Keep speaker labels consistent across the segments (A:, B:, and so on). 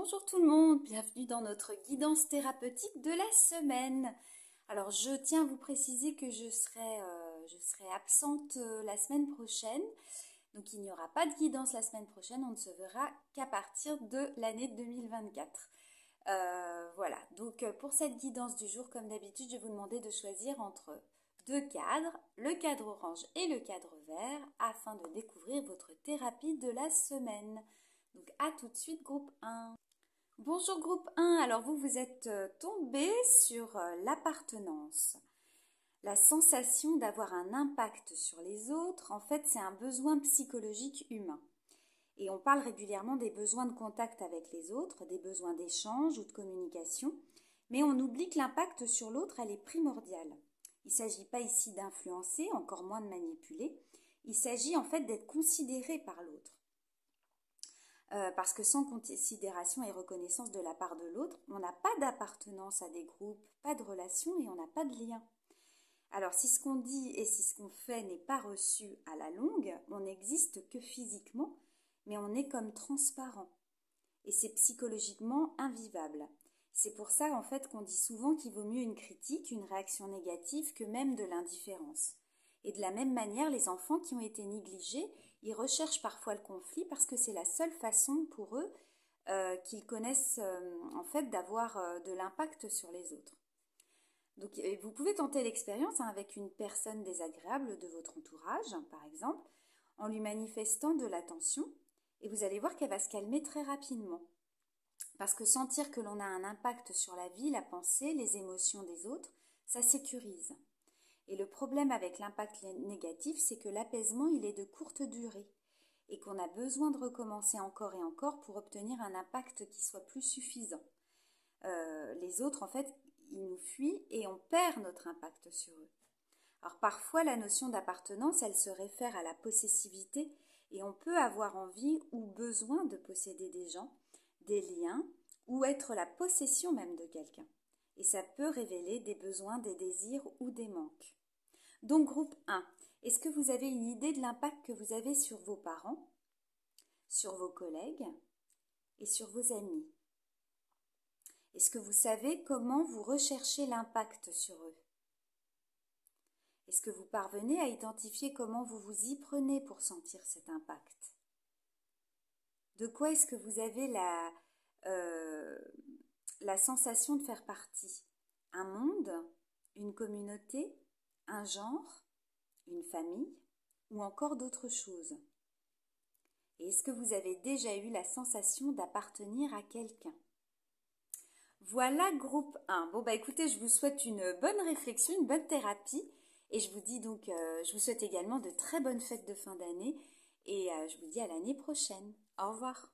A: Bonjour tout le monde, bienvenue dans notre guidance thérapeutique de la semaine. Alors je tiens à vous préciser que je serai absente la semaine prochaine, donc il n'y aura pas de guidance la semaine prochaine, on ne se verra qu'à partir de l'année 2024. Voilà, donc pour cette guidance du jour, comme d'habitude, je vais vous demander de choisir entre deux cadres, le cadre orange et le cadre vert, afin de découvrir votre thérapie de la semaine. Donc à tout de suite, groupe 1. Bonjour groupe 1, alors vous êtes tombé sur l'appartenance. La sensation d'avoir un impact sur les autres, en fait, c'est un besoin psychologique humain. Et on parle régulièrement des besoins de contact avec les autres, des besoins d'échange ou de communication, mais on oublie que l'impact sur l'autre, elle est primordiale. Il ne s'agit pas ici d'influencer, encore moins de manipuler. Il s'agit en fait d'être considéré par l'autre. Parce que sans considération et reconnaissance de la part de l'autre, on n'a pas d'appartenance à des groupes, pas de relation et on n'a pas de lien. Alors si ce qu'on dit et si ce qu'on fait n'est pas reçu à la longue, on n'existe que physiquement, mais on est comme transparent. Et c'est psychologiquement invivable. C'est pour ça en fait qu'on dit souvent qu'il vaut mieux une critique, une réaction négative que même de l'indifférence. Et de la même manière, les enfants qui ont été négligés, ils recherchent parfois le conflit parce que c'est la seule façon pour eux qu'ils connaissent en fait d'avoir de l'impact sur les autres. Donc vous pouvez tenter l'expérience avec une personne désagréable de votre entourage, par exemple, en lui manifestant de l'attention, et vous allez voir qu'elle va se calmer très rapidement. Parce que sentir que l'on a un impact sur la vie, la pensée, les émotions des autres, ça sécurise. Et le problème avec l'impact négatif, c'est que l'apaisement, il est de courte durée et qu'on a besoin de recommencer encore et encore pour obtenir un impact qui soit plus suffisant. Les autres, en fait, ils nous fuient et on perd notre impact sur eux. Alors parfois, la notion d'appartenance, elle se réfère à la possessivité et on peut avoir envie ou besoin de posséder des gens, des liens ou être la possession même de quelqu'un. Et ça peut révéler des besoins, des désirs ou des manques. Donc groupe 1, est-ce que vous avez une idée de l'impact que vous avez sur vos parents, sur vos collègues et sur vos amis? Est-ce que vous savez comment vous recherchez l'impact sur eux? Est-ce que vous parvenez à identifier comment vous vous y prenez pour sentir cet impact? De quoi est-ce que vous avez la sensation de faire partie? Un monde, une communauté, un genre, une famille ou encore d'autres choses? Et est-ce que vous avez déjà eu la sensation d'appartenir à quelqu'un? Voilà groupe 1. Bon bah écoutez, je vous souhaite une bonne réflexion, une bonne thérapie et je vous dis donc, je vous souhaite également de très bonnes fêtes de fin d'année et je vous dis à l'année prochaine. Au revoir.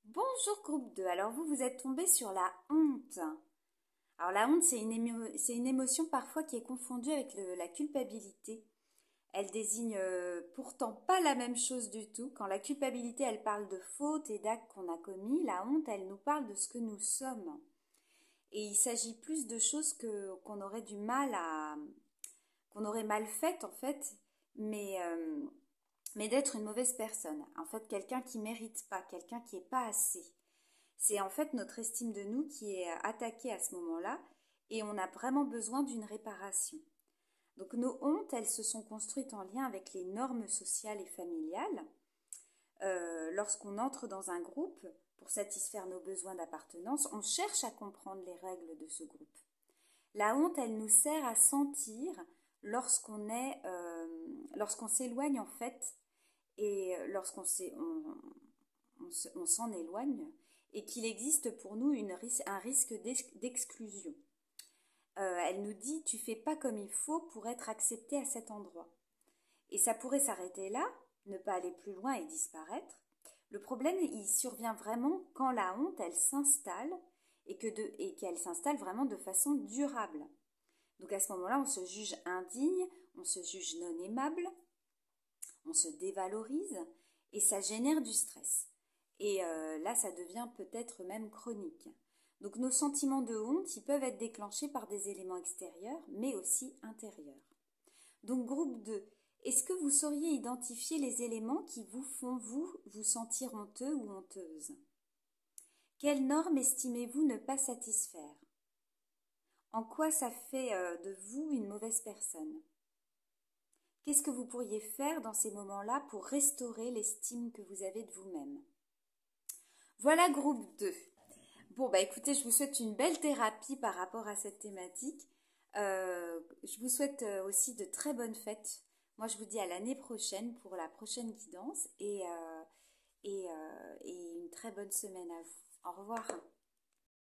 A: Bonjour groupe 2. Alors vous êtes tombé sur la honte. Alors la honte, c'est une émotion parfois qui est confondue avec la culpabilité. Elle désigne pourtant pas la même chose du tout. Quand la culpabilité, elle parle de fautes et d'actes qu'on a commis, la honte, elle nous parle de ce que nous sommes. Et il s'agit plus de choses qu'on aurait du mal qu'on aurait mal faites en fait, mais d'être une mauvaise personne. En fait, quelqu'un qui mérite pas, quelqu'un qui est pas assez. C'est en fait notre estime de nous qui est attaquée à ce moment-là et on a vraiment besoin d'une réparation. Donc nos hontes, elles se sont construites en lien avec les normes sociales et familiales. Lorsqu'on entre dans un groupe, pour satisfaire nos besoins d'appartenance, on cherche à comprendre les règles de ce groupe. La honte, elle nous sert à sentir lorsqu'on s'éloigne en fait, et lorsqu'on on s'en éloigne, et qu'il existe pour nous un risque d'exclusion. Elle nous dit tu fais pas comme il faut pour être accepté à cet endroit. Et ça pourrait s'arrêter là, ne pas aller plus loin et disparaître. Le problème, il survient vraiment quand la honte, elle s'installe et qu'elle s'installe vraiment de façon durable. Donc à ce moment-là, on se juge indigne, on se juge non aimable, on se dévalorise et ça génère du stress. Et là, ça devient peut-être même chronique. Donc nos sentiments de honte, ils peuvent être déclenchés par des éléments extérieurs, mais aussi intérieurs. Donc groupe 2, est-ce que vous sauriez identifier les éléments qui vous font vous sentir honteux ou honteuse? Quelles normes estimez-vous ne pas satisfaire? En quoi ça fait de vous une mauvaise personne? Qu'est-ce que vous pourriez faire dans ces moments-là pour restaurer l'estime que vous avez de vous-même? Voilà groupe 2. Bon, bah écoutez, je vous souhaite une belle thérapie par rapport à cette thématique. Je vous souhaite aussi de très bonnes fêtes. Moi, je vous dis à l'année prochaine pour la prochaine guidance et une très bonne semaine à vous. Au revoir.